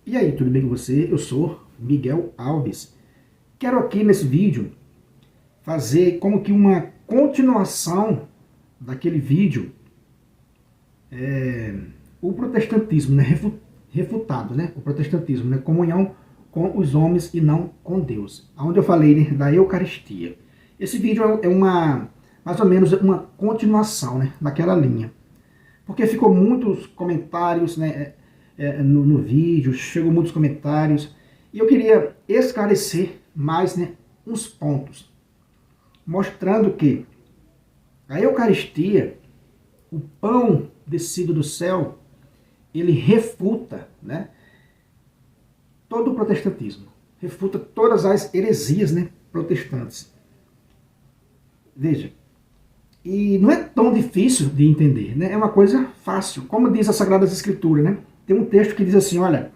E aí, tudo bem com você? Eu sou Miguel Alves. Quero aqui nesse vídeo fazer como que uma continuação daquele vídeo, o protestantismo, né? Refutado, né? O protestantismo, né? Comunhão com os homens e não com Deus. Onde eu falei, né, da Eucaristia. Esse vídeo é mais ou menos uma continuação, né, daquela linha. Porque ficou muitos comentários, né, no vídeo, chegou muitos comentários, e eu queria esclarecer mais, né, uns pontos, mostrando que a Eucaristia, o pão descido do céu, ele refuta, né, todo o protestantismo, refuta todas as heresias, né, protestantes. Veja, e não é tão difícil de entender, né? É uma coisa fácil. Como diz as Sagradas Escrituras, né? Tem um texto que diz assim, olha,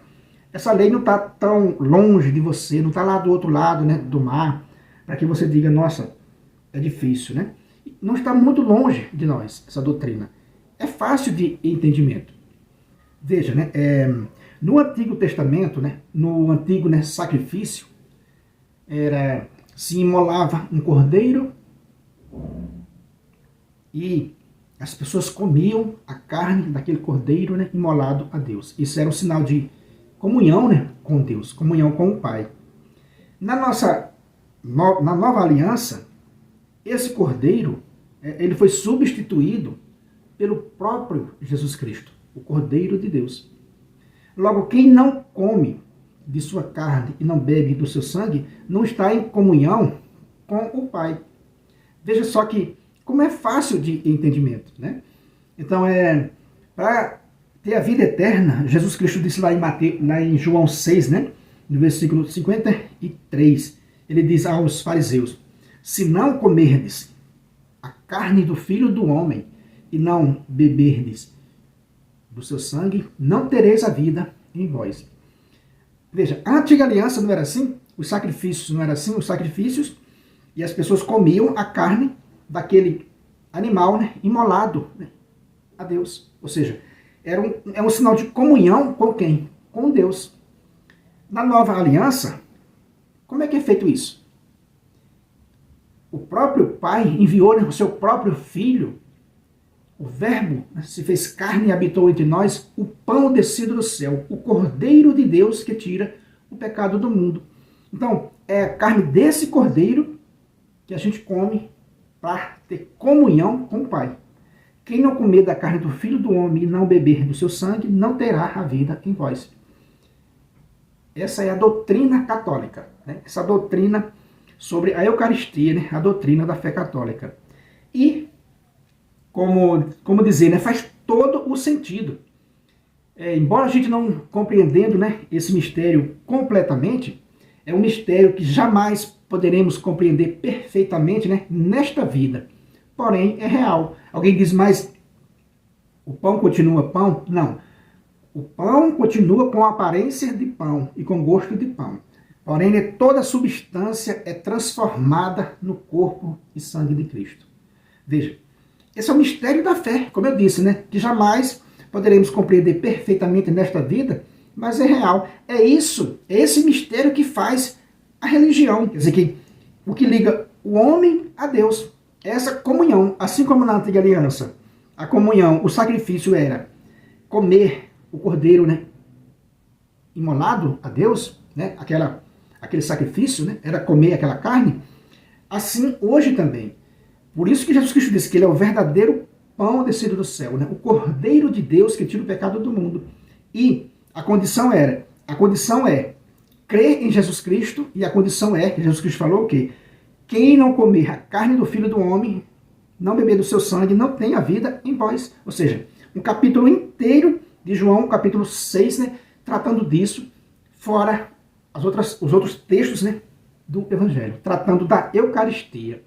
essa lei não está tão longe de você, não está lá do outro lado, né, do mar, para que você diga, nossa, é difícil, né? Não está muito longe de nós, essa doutrina. É fácil de entendimento. Veja, né? No Antigo Testamento, né, no antigo, né, sacrifício, se imolava um cordeiro, e as pessoas comiam a carne daquele cordeiro, né, imolado a Deus. Isso era um sinal de comunhão, né, com Deus, comunhão com o Pai. Na nova aliança, esse cordeiro, ele foi substituído pelo próprio Jesus Cristo, o Cordeiro de Deus. Logo, quem não come de sua carne e não bebe do seu sangue, não está em comunhão com o Pai. Veja só que como é fácil de entendimento, né? Então, para ter a vida eterna, Jesus Cristo disse lá em João 6, né? No versículo 53, ele diz aos fariseus, se não comerdes a carne do Filho do Homem e não beberdes do seu sangue, não tereis a vida em vós. Veja, a antiga aliança não era assim, os sacrifícios não eram assim, os sacrifícios, e as pessoas comiam a carne daquele animal, né, imolado, né, a Deus. Ou seja, é um sinal de comunhão com quem? Com Deus. Na nova aliança, como é que é feito isso? O próprio Pai enviou, né, o seu próprio Filho, o Verbo, né, se fez carne e habitou entre nós, o pão descido do céu, o Cordeiro de Deus que tira o pecado do mundo. Então, é a carne desse Cordeiro que a gente come para ter comunhão com o Pai. Quem não comer da carne do Filho do Homem e não beber do seu sangue, não terá a vida em vós. Essa é a doutrina católica, né? Essa doutrina sobre a Eucaristia, né? A doutrina da fé católica. E, como dizer, né? Faz todo o sentido. Embora a gente não compreendendo, né, esse mistério completamente, é um mistério que jamais poderemos compreender perfeitamente, né, nesta vida. Porém, é real. Alguém diz, mas o pão continua pão? Não. O pão continua com a aparência de pão e com gosto de pão. Porém, toda a substância é transformada no corpo e sangue de Cristo. Veja, esse é o mistério da fé, como eu disse, né, que jamais poderemos compreender perfeitamente nesta vida, mas é real. É isso, é esse mistério que faz a religião. Quer dizer, que o que liga o homem a Deus é essa comunhão. Assim como na antiga aliança, a comunhão, o sacrifício era comer o cordeiro, né, imolado a Deus, né, aquele sacrifício, né, era comer aquela carne. Assim, hoje também. Por isso que Jesus Cristo disse que ele é o verdadeiro pão descido do céu, né, o Cordeiro de Deus que tira o pecado do mundo. E a condição é crer em Jesus Cristo, e a condição é, que Jesus Cristo falou o quê? Quem não comer a carne do Filho do Homem, não beber do seu sangue, não tem a vida em vós. Ou seja, um capítulo inteiro de João, capítulo 6, né, tratando disso, fora os outros textos, né, do Evangelho, tratando da Eucaristia,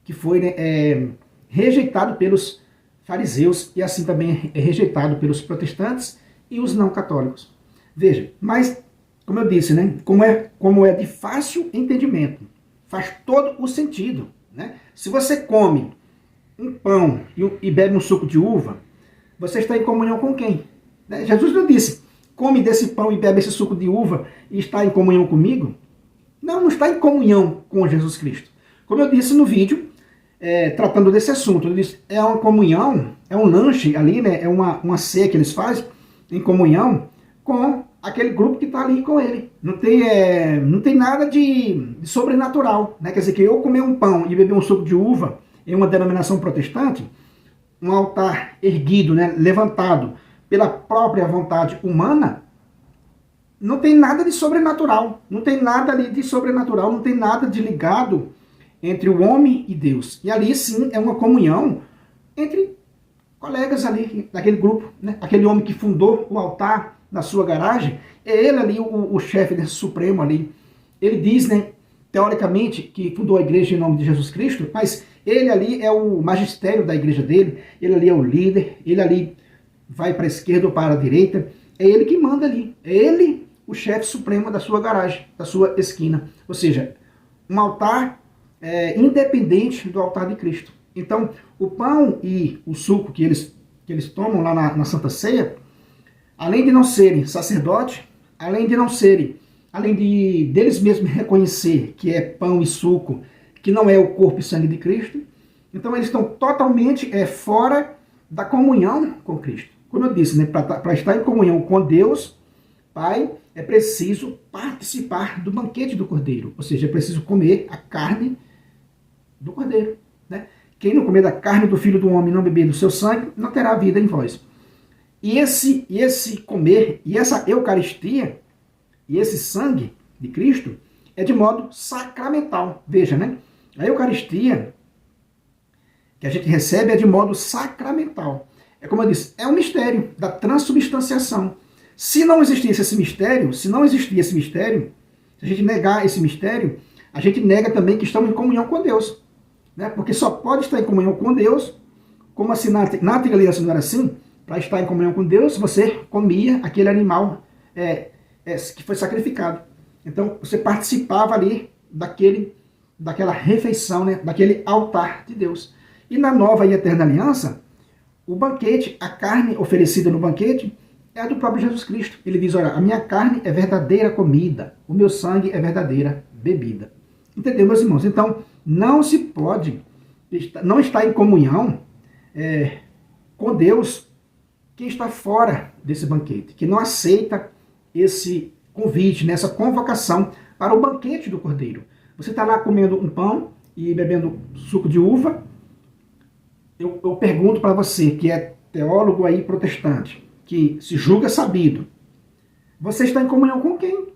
que foi, né, rejeitado pelos fariseus e assim também é rejeitado pelos protestantes e os não católicos. Veja, mas, como eu disse, né, como é de fácil entendimento, faz todo o sentido, né? Se você come um pão e bebe um suco de uva, você está em comunhão com quem? Jesus não disse, come desse pão e bebe esse suco de uva e está em comunhão comigo? Não, não está em comunhão com Jesus Cristo. Como eu disse no vídeo, tratando desse assunto, eu disse, é uma comunhão, é um lanche ali, né? É uma ceia que eles fazem em comunhão com aquele grupo que está ali com ele. Não tem nada de sobrenatural, né? Quer dizer, que eu comer um pão e beber um suco de uva em uma denominação protestante, um altar erguido, né, levantado pela própria vontade humana, não tem nada de sobrenatural, não tem nada ali de sobrenatural, não tem nada de ligado entre o homem e Deus. E ali sim é uma comunhão entre colegas ali, daquele grupo, né? Aquele homem que fundou o altar na sua garagem, é ele ali o chefe desse supremo ali. Ele diz, né, teoricamente, que fundou a igreja em nome de Jesus Cristo, mas ele ali é o magistério da igreja dele, ele ali é o líder, ele ali vai para a esquerda ou para a direita, é ele que manda ali, é ele o chefe supremo da sua garagem, da sua esquina. Ou seja, um altar independente do altar de Cristo. Então, o pão e o suco que eles tomam lá na Santa Ceia, além de não serem sacerdotes, além de deles mesmos reconhecer que é pão e suco, que não é o corpo e sangue de Cristo, então eles estão totalmente fora da comunhão com Cristo. Como eu disse, né, para estar em comunhão com Deus, Pai, é preciso participar do banquete do Cordeiro, ou seja, é preciso comer a carne do Cordeiro. Né? Quem não comer da carne do Filho do Homem e não beber do seu sangue, não terá vida em vós. E esse comer, e essa Eucaristia, e esse sangue de Cristo, é de modo sacramental. Veja, né? A Eucaristia que a gente recebe é de modo sacramental. É como eu disse, é um mistério da transubstanciação. Se não existisse esse mistério, se a gente negar esse mistério, a gente nega também que estamos em comunhão com Deus. Né? Porque só pode estar em comunhão com Deus, como assim na antiga aliança não era assim? Para estar em comunhão com Deus, você comia aquele animal que foi sacrificado. Então, você participava ali daquela refeição, né? Daquele altar de Deus. E na nova e eterna aliança, o banquete, a carne oferecida no banquete, é a do próprio Jesus Cristo. Ele diz, olha, a minha carne é verdadeira comida, o meu sangue é verdadeira bebida. Entendeu, meus irmãos? Então, não se pode não estar em comunhão com Deus quem está fora desse banquete, que não aceita esse convite, nessa convocação para o banquete do Cordeiro. Você está lá comendo um pão e bebendo suco de uva. Eu pergunto para você, que é teólogo aí protestante, que se julga sabido, você está em comunhão com quem?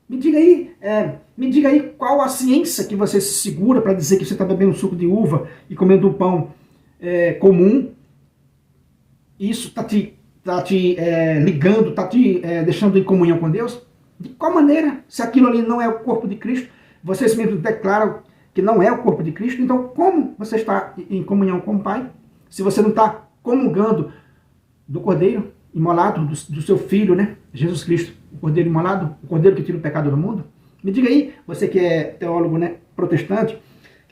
Me diga aí qual a ciência que você se segura para dizer que você está bebendo suco de uva e comendo um pão comum. Isso está te ligando, está te deixando em comunhão com Deus? De qual maneira? Se aquilo ali não é o corpo de Cristo, vocês mesmos declaram que não é o corpo de Cristo, então como você está em comunhão com o Pai? Se você não está comungando do Cordeiro imolado, do seu Filho, né? Jesus Cristo, o Cordeiro imolado, o Cordeiro que tira o pecado do mundo? Me diga aí, você que é teólogo, né, protestante,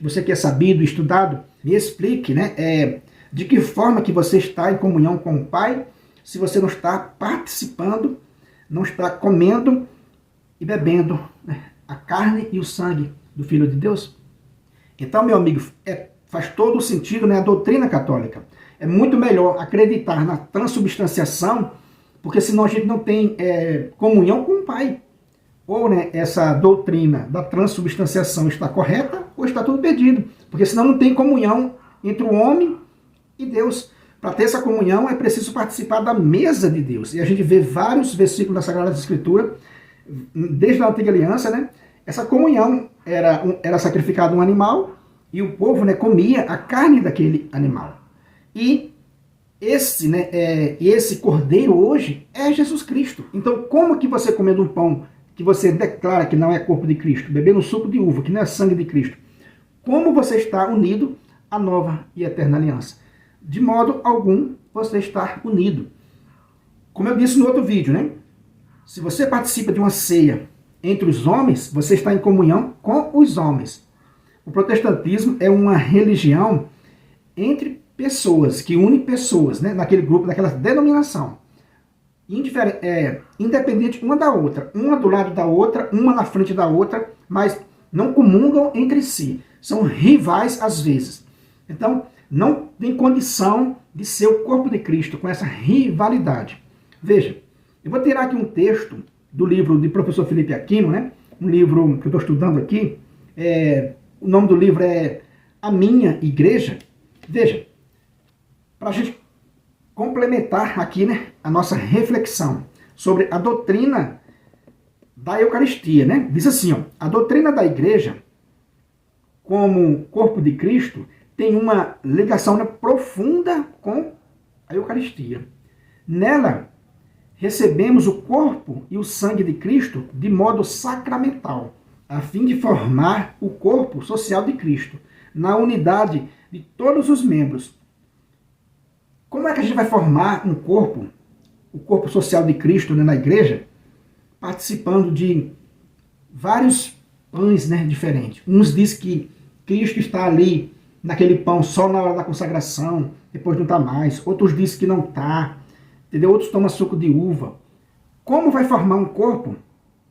você que é sabido, estudado, me explique, né, de que forma que você está em comunhão com o Pai, se você não está participando, não está comendo e bebendo, né, a carne e o sangue do Filho de Deus. Então, meu amigo, faz todo o sentido, né, a doutrina católica. É muito melhor acreditar na transubstanciação, porque senão a gente não tem comunhão com o Pai. Ou, né, essa doutrina da transubstanciação está correta, ou está tudo perdido. Porque senão não tem comunhão entre o homem e Deus. Para ter essa comunhão é preciso participar da mesa de Deus. E a gente vê vários versículos da Sagrada Escritura, desde a Antiga Aliança, né? Essa comunhão era sacrificado um animal e o povo, né, comia a carne daquele animal. E esse cordeiro hoje é Jesus Cristo. Então, como que você comendo um pão que você declara que não é corpo de Cristo, bebendo um suco de uva que não é sangue de Cristo, como você está unido à nova e eterna aliança? De modo algum você está unido. Como eu disse no outro vídeo, né? Se você participa de uma ceia entre os homens, você está em comunhão com os homens. O protestantismo é uma religião entre pessoas, que une pessoas, né, naquele grupo, naquela denominação. independente uma da outra, uma do lado da outra, uma na frente da outra, mas não comungam entre si. São rivais às vezes. Então, não tem condição de ser o corpo de Cristo com essa rivalidade. Veja, eu vou tirar aqui um texto do livro de professor Felipe Aquino, né? Um livro que eu estou estudando aqui. O nome do livro é A Minha Igreja. Veja, para a gente complementar aqui, né, a nossa reflexão sobre a doutrina da Eucaristia, né? Diz assim, ó, a doutrina da igreja como corpo de Cristo tem uma ligação, né, profunda com a Eucaristia. Nela recebemos o corpo e o sangue de Cristo de modo sacramental, a fim de formar o corpo social de Cristo, na unidade de todos os membros. Como é que a gente vai formar um corpo, o corpo social de Cristo, né, na igreja? Participando de vários pães, né, diferentes. Uns dizem que Cristo está ali naquele pão só na hora da consagração, depois não está mais. Outros dizem que não está, entendeu? Outros tomam suco de uva. Como vai formar um corpo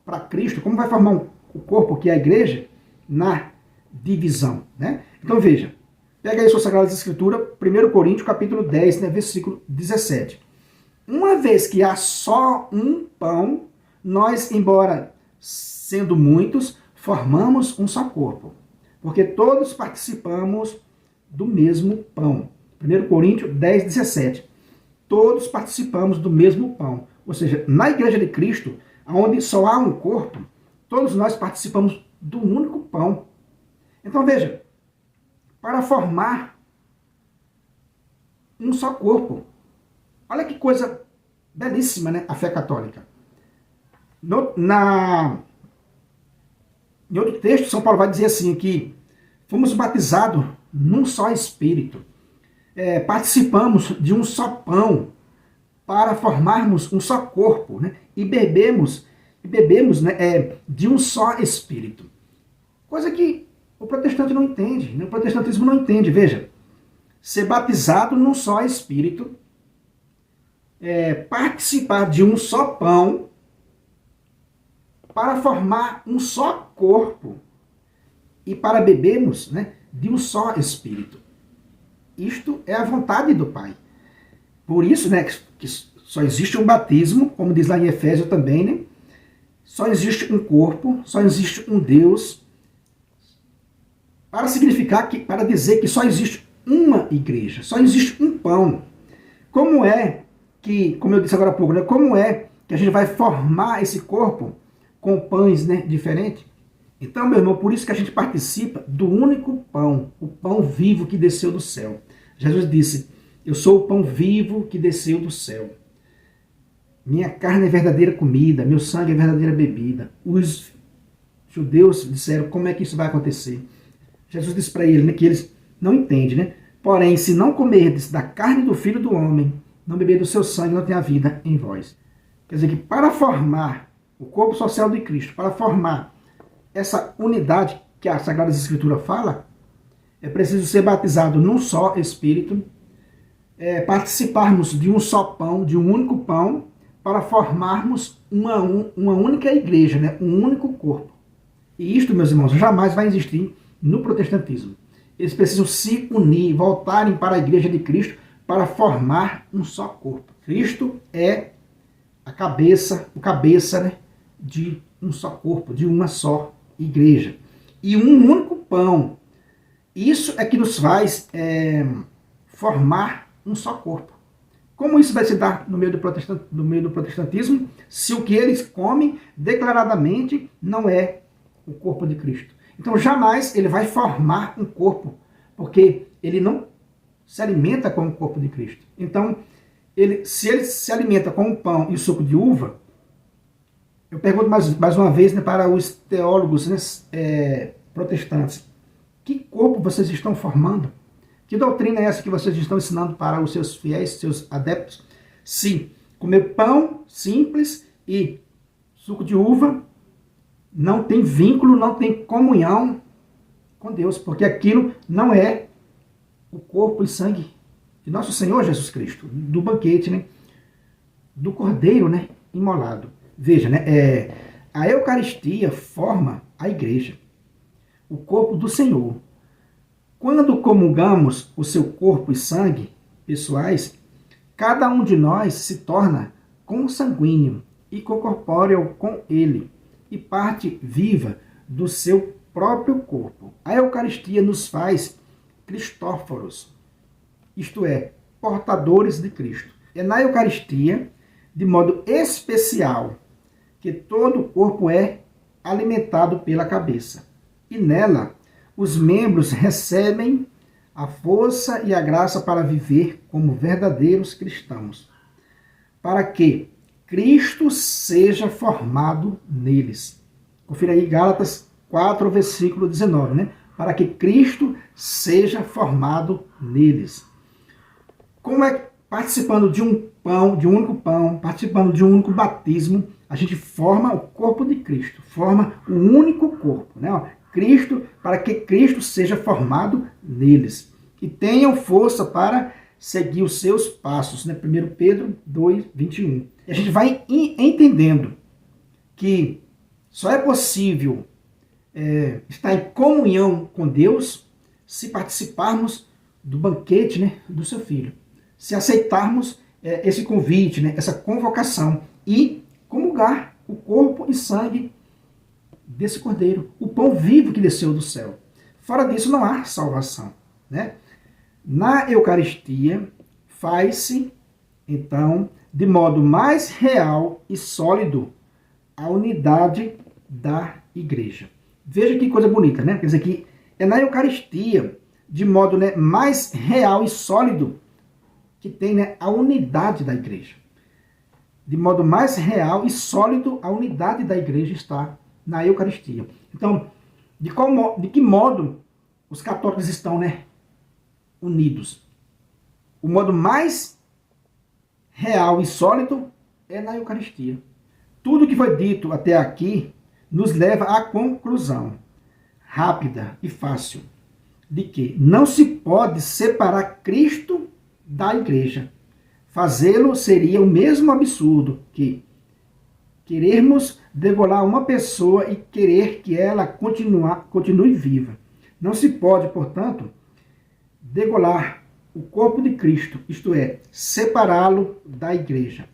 para Cristo? Como vai formar o corpo que é a igreja na divisão, né? Então veja, pega aí sua Sagrada Escritura, 1 Coríntios capítulo 10, né, versículo 17. Uma vez que há só um pão, nós, embora sendo muitos, formamos um só corpo, porque todos participamos do mesmo pão. 1 Coríntios 10, 17. Todos participamos do mesmo pão. Ou seja, na Igreja de Cristo, onde só há um corpo, todos nós participamos do único pão. Então veja, para formar um só corpo. Olha que coisa belíssima, né? A fé católica. Em outro texto, São Paulo vai dizer assim, que fomos batizados num só Espírito. Participamos de um só pão para formarmos um só corpo, né? E bebemos, né, de um só Espírito. Coisa que o protestante não entende, né? O protestantismo não entende. Veja, ser batizado num só Espírito, participar de um só pão para formar um só corpo e para bebermos, né, de um só Espírito. Isto é a vontade do Pai. Por isso, né, que só existe um batismo, como diz lá em Efésios também, né? Só existe um corpo, só existe um Deus, para dizer que só existe uma igreja, só existe um pão. Como é que, como eu disse agora há pouco, né, como é que a gente vai formar esse corpo com pães, né, diferentes? Então, meu irmão, por isso que a gente participa do único pão, o pão vivo que desceu do céu. Jesus disse, eu sou o pão vivo que desceu do céu. Minha carne é verdadeira comida, meu sangue é verdadeira bebida. Os judeus disseram, como é que isso vai acontecer? Jesus disse para eles, né, que eles não entendem, né? Porém, se não comerdes da carne do Filho do Homem, não beber do seu sangue, não tem a vida em vós. Quer dizer que para formar o corpo social de Cristo, para formar essa unidade que a Sagrada Escritura fala, é preciso ser batizado num só Espírito, participarmos de um só pão, de um único pão, para formarmos uma única igreja, né? Um único corpo. E isto, meus irmãos, jamais vai existir no protestantismo. Eles precisam se unir, voltarem para a igreja de Cristo para formar um só corpo. Cristo é o cabeça, né, de um só corpo, de uma só igreja. E um único pão. Isso é que nos faz formar um só corpo. Como isso vai se dar no meio do protestantismo, se o que eles comem declaradamente não é o corpo de Cristo? Então jamais ele vai formar um corpo, porque ele não se alimenta com o corpo de Cristo. Então, se ele se alimenta com o pão e o suco de uva, eu pergunto mais uma vez, né, para os teólogos, né, protestantes, que corpo vocês estão formando? Que doutrina é essa que vocês estão ensinando para os seus fiéis, seus adeptos? Se comer pão simples e suco de uva não tem vínculo, não tem comunhão com Deus, porque aquilo não é o corpo e sangue de nosso Senhor Jesus Cristo, do banquete, né, do cordeiro, né, imolado. Veja, né, a Eucaristia forma a igreja, o corpo do Senhor. Quando comungamos o seu corpo e sangue pessoais, cada um de nós se torna consanguíneo e corpóreo com ele, e parte viva do seu próprio corpo. A Eucaristia nos faz Cristóforos, isto é, portadores de Cristo. É na Eucaristia, de modo especial, que todo o corpo é alimentado pela cabeça. E nela, os membros recebem a força e a graça para viver como verdadeiros cristãos, para que Cristo seja formado neles. Confira aí Gálatas 4, versículo 19, né? Para que Cristo seja formado neles. Como é participando de um pão, de um único pão, participando de um único batismo, a gente forma o corpo de Cristo, forma um único corpo, né? Cristo, para que Cristo seja formado neles e tenham força para seguir os seus passos, né? 1 Pedro 2, 21. E a gente vai entendendo que só é possível estar em comunhão com Deus se participarmos do banquete, né, do seu Filho. Se aceitarmos esse convite, né, essa convocação e comungar o corpo e sangue desse Cordeiro, o pão vivo que desceu do céu. Fora disso não há salvação, né? Na Eucaristia faz-se, então, de modo mais real e sólido, a unidade da Igreja. Veja que coisa bonita, né? Quer dizer que é na Eucaristia, de modo, né, mais real e sólido, que tem, né, a unidade da Igreja. De modo mais real e sólido, a unidade da Igreja está na Eucaristia. Então, de que modo os católicos estão, né, unidos? O modo mais real e sólido é na Eucaristia. Tudo que foi dito até aqui nos leva à conclusão rápida e fácil de que não se pode separar Cristo da Igreja. Fazê-lo seria o mesmo absurdo que querermos degolar uma pessoa e querer que ela continue viva. Não se pode, portanto, degolar o corpo de Cristo, isto é, separá-lo da Igreja.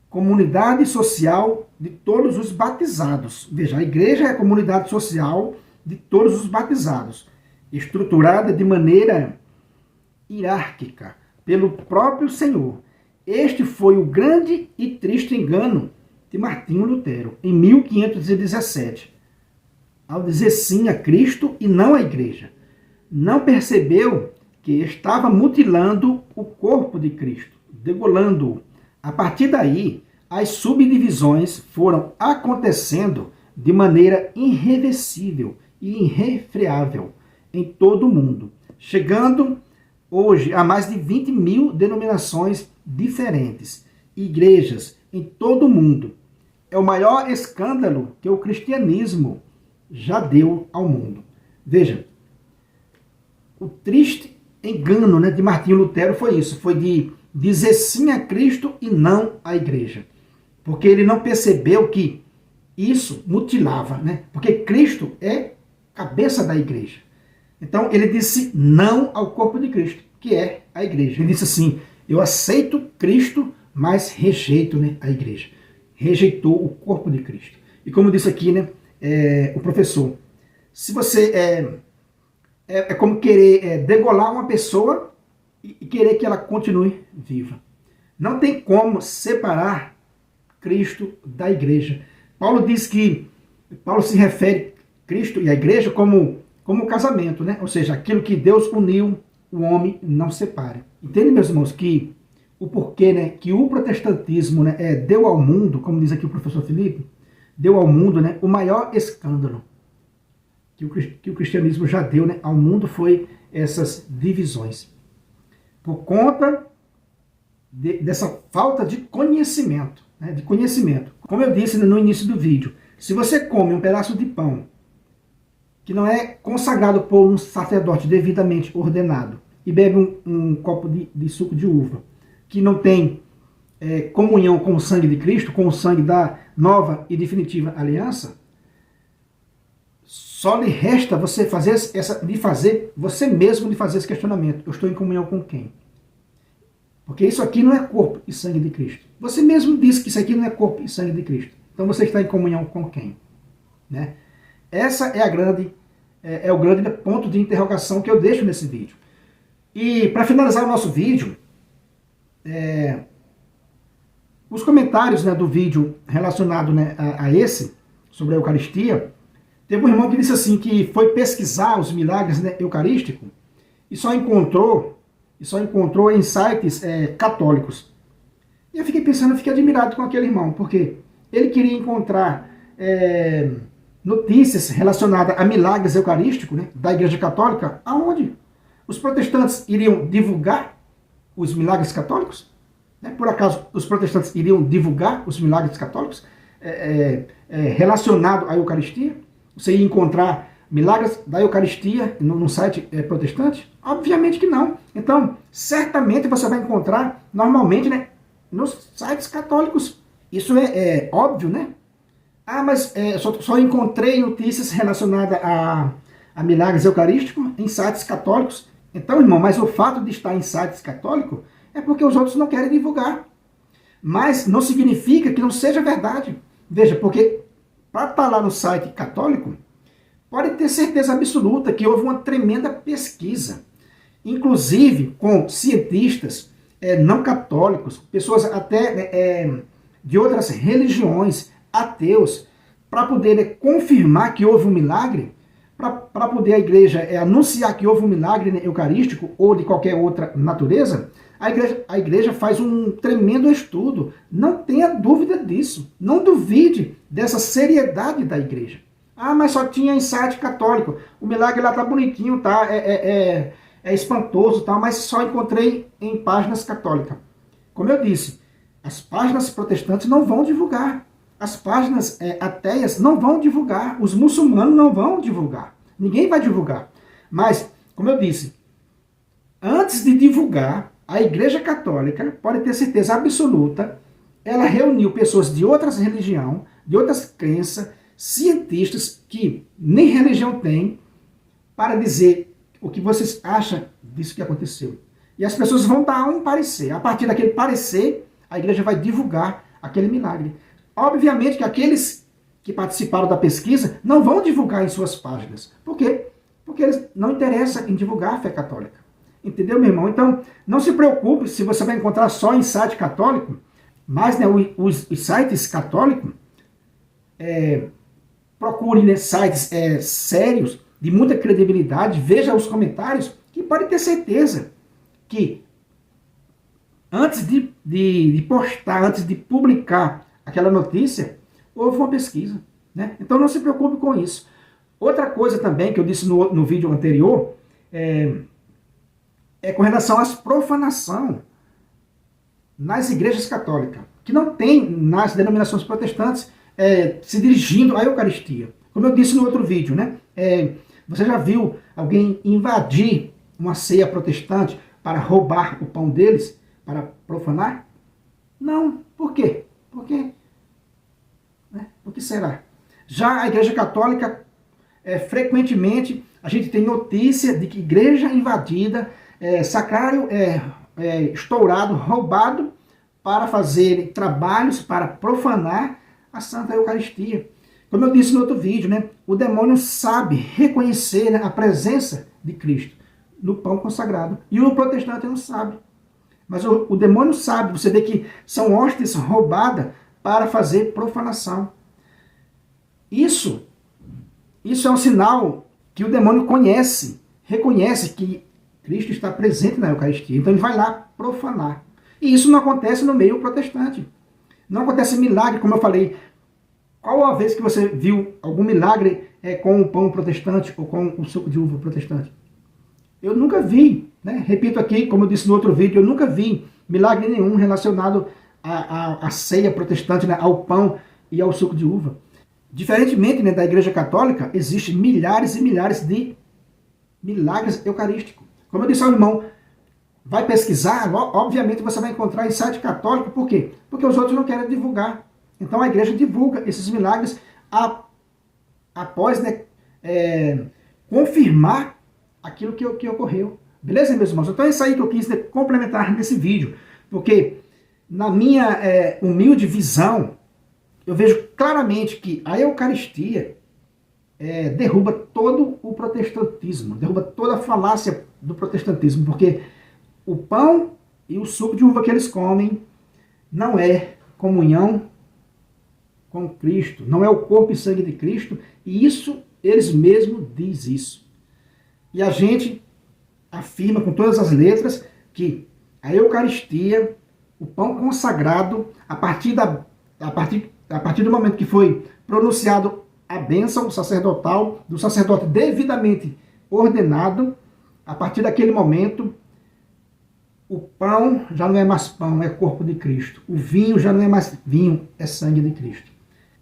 Comunidade social de todos os batizados. Veja, a Igreja é a comunidade social de todos os batizados, estruturada de maneira hierárquica pelo próprio Senhor. Este foi o grande e triste engano de Martinho Lutero, em 1517, ao dizer sim a Cristo e não à Igreja. Não percebeu que estava mutilando o corpo de Cristo, degolando-o. A partir daí, as subdivisões foram acontecendo de maneira irreversível e irrefreável em todo o mundo, chegando hoje a mais de 20 mil denominações diferentes, igrejas em todo o mundo. É o maior escândalo que o cristianismo já deu ao mundo. Veja, o triste engano, né, de Martinho Lutero foi isso, foi de dizer sim a Cristo e não à Igreja. Porque ele não percebeu que isso mutilava, né? Porque Cristo é cabeça da Igreja. Então ele disse não ao corpo de Cristo, que é a Igreja. Ele disse assim, eu aceito Cristo, mas rejeito, né, a Igreja. Rejeitou o corpo de Cristo. E como disse aqui, né, o professor, se você é como querer degolar uma pessoa e querer que ela continue viva. Não tem como separar Cristo da Igreja. Paulo se refere a Cristo e a Igreja como casamento, né? Ou seja, aquilo que Deus uniu, o homem não separe. Entende, meus irmãos, que o porquê, né, que o protestantismo, né, deu ao mundo, como diz aqui o professor Felipe, deu ao mundo, né, o maior escândalo que o cristianismo já deu, né, ao mundo foi essas divisões. Por conta dessa falta de conhecimento, né, de conhecimento. Como eu disse no início do vídeo, se você come um pedaço de pão que não é consagrado por um sacerdote devidamente ordenado e bebe um copo de suco de uva que não tem comunhão com o sangue de Cristo, com o sangue da nova e definitiva aliança, só lhe resta você fazer você mesmo fazer esse questionamento. Eu estou em comunhão com quem? Porque isso aqui não é corpo e sangue de Cristo. Você mesmo disse que isso aqui não é corpo e sangue de Cristo. Então você está em comunhão com quem? Né? Essa é o grande ponto de interrogação que eu deixo nesse vídeo. E para finalizar o nosso vídeo, os comentários, né, do vídeo relacionado, né, a esse, sobre a Eucaristia, teve um irmão que disse assim, que foi pesquisar os milagres, né, eucarísticos e só encontrou em sites católicos. E eu fiquei pensando, eu fiquei admirado com aquele irmão, porque ele queria encontrar notícias relacionadas a milagres eucarísticos, né, da Igreja Católica, aonde os protestantes iriam divulgar os milagres católicos? Né? Por acaso os protestantes iriam divulgar os milagres católicos relacionados à Eucaristia? Você ia encontrar milagres da Eucaristia no site protestante? Obviamente que não. Então, certamente você vai encontrar, normalmente, né, nos sites católicos. Isso é óbvio, né? Ah, mas só encontrei notícias relacionadas a milagres eucarísticos em sites católicos. Então, irmão, mas o fato de estar em sites católicos é porque os outros não querem divulgar. Mas não significa que não seja verdade. Veja, porque para estar lá no site católico, pode ter certeza absoluta que houve uma tremenda pesquisa, inclusive com cientistas não católicos, pessoas até de outras religiões, ateus, para poder confirmar que houve um milagre, para poder a igreja anunciar que houve um milagre eucarístico ou de qualquer outra natureza. A igreja faz um tremendo estudo. Não tenha dúvida disso. Não duvide dessa seriedade da igreja. Ah, mas só tinha em site católico. O milagre lá tá bonitinho, tá? É espantoso, tá? Mas só encontrei em páginas católicas. Como eu disse, as páginas protestantes não vão divulgar. As páginas ateias não vão divulgar. Os muçulmanos não vão divulgar. Ninguém vai divulgar. Mas, como eu disse, antes de divulgar, a Igreja Católica, pode ter certeza absoluta, ela reuniu pessoas de outras religiões, de outras crenças, cientistas que nem religião têm, para dizer o que vocês acham disso que aconteceu. E as pessoas vão dar um parecer. A partir daquele parecer, a igreja vai divulgar aquele milagre. Obviamente que aqueles que participaram da pesquisa não vão divulgar em suas páginas. Por quê? Porque eles não interessam em divulgar a fé católica. Entendeu, meu irmão? Então, não se preocupe se você vai encontrar só em site católico, mas, né, os sites católicos, procure, né, sites sérios, de muita credibilidade, veja os comentários, que pode ter certeza que antes de postar, antes de publicar aquela notícia, houve uma pesquisa. Né? Então não se preocupe com isso. Outra coisa também que eu disse no vídeo anterior é com relação às profanação nas igrejas católicas, que não tem nas denominações protestantes se dirigindo à Eucaristia. Como eu disse no outro vídeo, né? Você já viu alguém invadir uma ceia protestante para roubar o pão deles, para profanar? Não. Por quê? Por quê? Por que será? Já a Igreja Católica, frequentemente, a gente tem notícia de que igreja invadida, sacrário estourado, roubado, para fazer trabalhos para profanar a Santa Eucaristia. Como eu disse no outro vídeo, né, o demônio sabe reconhecer, né, a presença de Cristo no pão consagrado. E o protestante não sabe. Mas o demônio sabe. Você vê que são hóstias roubadas para fazer profanação. Isso é um sinal que o demônio reconhece que Cristo está presente na Eucaristia. Então ele vai lá profanar. E isso não acontece no meio protestante. Não acontece milagre, como eu falei. Qual a vez que você viu algum milagre com o pão protestante ou com o suco de uva protestante? Eu nunca vi, né? Repito aqui, como eu disse no outro vídeo, eu nunca vi milagre nenhum relacionado à ceia protestante, né? Ao pão e ao suco de uva. Diferentemente, né, da Igreja Católica, existem milhares e milhares de milagres eucarísticos. Como eu disse ao irmão, vai pesquisar, obviamente você vai encontrar em site católico. Por quê? Porque os outros não querem divulgar. Então a igreja divulga esses milagres após, né, confirmar aquilo que ocorreu. Beleza, meus irmãos? Então é isso aí que eu quis, né, complementar nesse vídeo. Porque na minha humilde visão, eu vejo claramente que a Eucaristia derruba todo o protestantismo, derruba toda a falácia do protestantismo, porque o pão e o suco de uva que eles comem não é comunhão com Cristo, não é o corpo e sangue de Cristo, e isso, eles mesmos dizem isso. E a gente afirma com todas as letras que a Eucaristia, o pão consagrado, a partir do momento que foi pronunciado a bênção sacerdotal, do sacerdote devidamente ordenado, a partir daquele momento, o pão já não é mais pão, é corpo de Cristo. O vinho já não é mais vinho, é sangue de Cristo.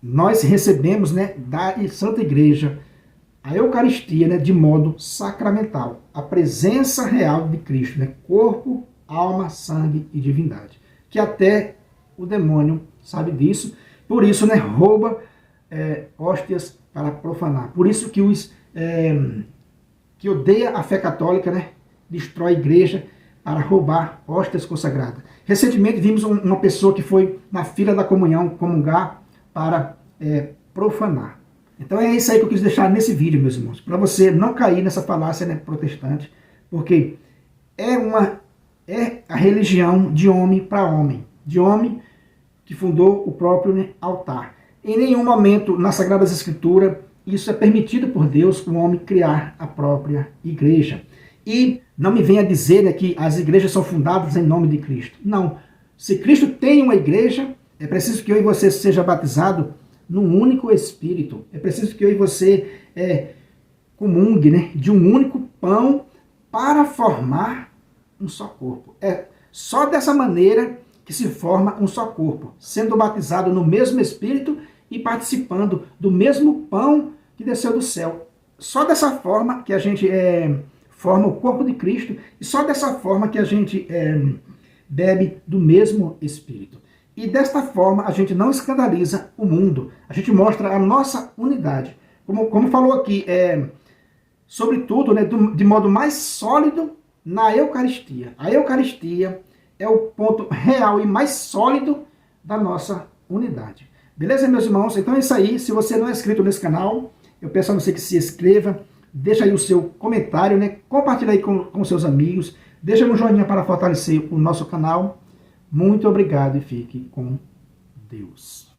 Nós recebemos, né, da Santa Igreja a Eucaristia, né, de modo sacramental. A presença real de Cristo, né, corpo, alma, sangue e divindade. Que até o demônio sabe disso. Por isso, né, rouba hóstias para profanar. Por isso que os que odeia a fé católica, né, destrói a igreja para roubar hóstias consagradas. Recentemente vimos uma pessoa que foi na fila da comunhão comungar para profanar. Então é isso aí que eu quis deixar nesse vídeo, meus irmãos, para você não cair nessa falácia, né, protestante, porque é a religião de homem para homem, de homem que fundou o próprio, né, altar. Em nenhum momento nas Sagradas Escrituras isso é permitido por Deus, o homem criar a própria igreja. E não me venha dizer, né, que as igrejas são fundadas em nome de Cristo. Não. Se Cristo tem uma igreja, é preciso que eu e você seja batizado num único Espírito. É preciso que eu e você comungue, né, de um único pão para formar um só corpo. É só dessa maneira que se forma um só corpo, sendo batizado no mesmo Espírito e participando do mesmo pão que desceu do céu. Só dessa forma que a gente forma o corpo de Cristo, e só dessa forma que a gente bebe do mesmo Espírito. E desta forma a gente não escandaliza o mundo, a gente mostra a nossa unidade. Como falou aqui, sobretudo, né, de modo mais sólido na Eucaristia. A Eucaristia é o ponto real e mais sólido da nossa unidade. Beleza, meus irmãos? Então é isso aí. Se você não é inscrito nesse canal, eu peço a você que se inscreva, deixa aí o seu comentário, né? Compartilha aí com seus amigos, deixa um joinha para fortalecer o nosso canal. Muito obrigado e fique com Deus.